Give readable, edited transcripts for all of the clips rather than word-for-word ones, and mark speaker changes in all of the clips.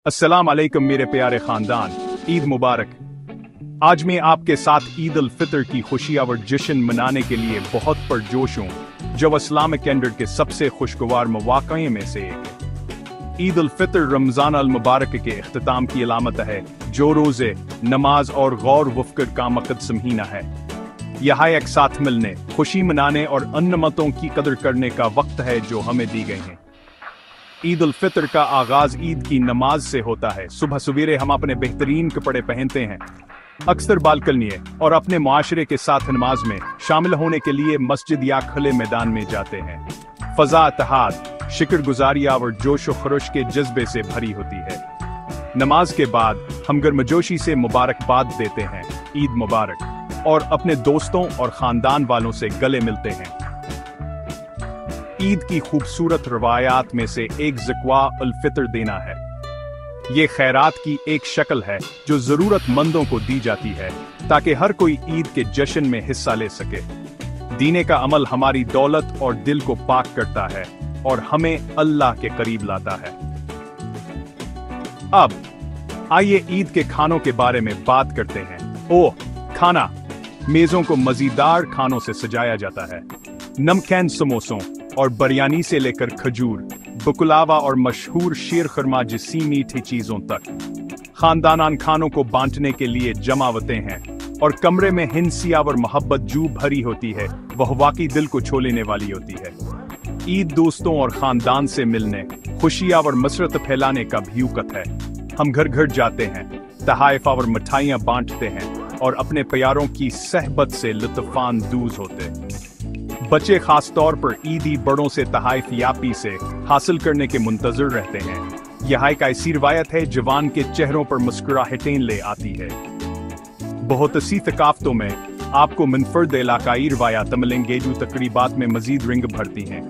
Speaker 1: अस्सलाम अलैकुम मेरे प्यारे खानदान, ईद मुबारक। आज मैं आपके साथ ईद उल फितर की खुशियां और जश्न मनाने के लिए बहुत पुरजोश हूँ, जो इस्लामिक कैलेंडर के सबसे खुशगवार मौक़ों में से एक है। ईद उल फितर रमज़ान अल मुबारक के इख्तिताम की अलामत है, जो रोज़े, नमाज और गौर वफ़्कर का मक़सद महीना है। यह एक साथ मिलने, खुशी मनाने और अन्नमतों की कदर करने का वक्त है जो हमें दी गई हैं। ईद उल फितर का आगाज ईद की नमाज से होता है। सुबह सवेरे हम अपने बेहतरीन कपड़े पहनते हैं, अक्सर बालकनी और अपने मुआशरे के साथ नमाज में शामिल होने के लिए मस्जिद या खुले मैदान में जाते हैं। फजा इत्तेहाद, शुक्रगुजारियां और जोश व खरोश के जज्बे से भरी होती है। नमाज के बाद हम गर्मजोशी से मुबारकबाद देते हैं, ईद मुबारक, और अपने दोस्तों और खानदान वालों से गले मिलते हैं। ईद की खूबसूरत रवायात में से एक ज़क़वा उल फितर देना है। ये खैरात की एक शक्ल है जो ज़रूरतमंदों को दी जाती है, ताकि हर कोई ईद के जश्न में हिस्सा ले सके। दीने का अमल हमारी दौलत और दिल को पाक करता है और हमें अल्लाह के करीब लाता है। अब आइए ईद के खानों के बारे में बात करते हैं। खाना। मेज़ों को मज़ेदार खानों से सजाया जाता है। नमकीन समोसों और बिरयानी से लेकर खजूर, बकुलावा और मशहूर शीर खुरमा जैसी मीठी चीजों तक खानदानान खानों को बांटने के लिए जमा होते हैं, और कमरे में हिंसिया और मोहब्बत जू भरी होती है, वह वाकई दिल को छू लेने वाली होती है। ईद दोस्तों और खानदान से मिलने, खुशियां और मसरत फैलाने का भी वक्त है। हम घर घर जाते हैं, तहाइफ और मिठाइयां बांटते हैं और अपने प्यारों की सहबत से लुत्फ़ानंदोज़ होते हैं। बच्चे खास तौर पर ईदी बड़ों से तहाइफ यापी से हासिल करने के मुंतजर रहते हैं। यह एक ऐसी रवायत है जवान के चेहरों पर मुस्कुराहटें ले आती है। बहुत सी थकाफ्तों में आपको मुनफर्द इलाकाई रवायात मिलेंगे जो तकरीबात में मजीद रंग भरती हैं।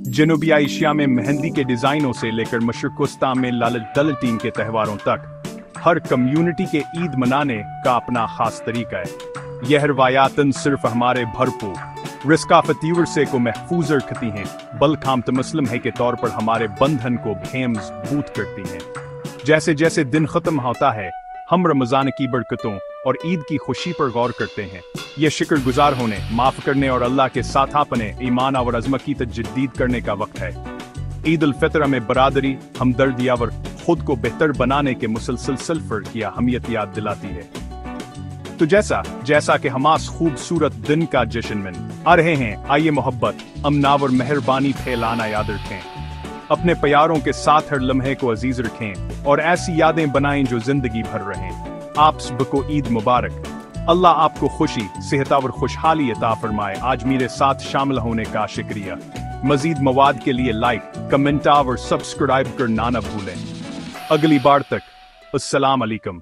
Speaker 1: जनूबी एशिया में मेहंदी के डिजाइनों से लेकर मशरकुस्तान में लालटीन के त्योहारों तक हर कम्युनिटी के ईद मनाने का अपना खास तरीका है। यह रवायात सिर्फ हमारे भरपूर रिस्काफतीवर से को महफूज रखती हैं, बल्कि हम मुस्लिम है के तौर पर हमारे बंधन को मजबूत करती हैं। जैसे जैसे दिन खत्म होता है, हम रमजान की बरकतों और ईद की खुशी पर गौर करते हैं। यह शुक्रगुजार होने, माफ करने और अल्लाह के साथ अपने ईमान और अज़मत की तजदीद करने का वक्त है। ईद उल फितर में बरादरी, हमदर्दी और खुद को बेहतर बनाने के मुसलसल सल्फर की अहमियत याद दिलाती है। तो जैसा कि हमास खूबसूरत दिन का जश्न में आ रहे हैं, आइए मोहब्बत, अमना और मेहरबानी फैलाना याद रखें। अपने प्यारों के साथ हर लम्हे को अजीज रखें और ऐसी यादें बनाएं जो जिंदगी भर रहें। आप सबको ईद मुबारक। अल्लाह आपको खुशी, सेहत और खुशहाली अता फरमाए। आज मेरे साथ शामिल होने का शुक्रिया। मजीद मवाद के लिए लाइक, कमेंट और सब्सक्राइब करना न भूलें। अगली बार तक, अस्सलाम अलैकुम।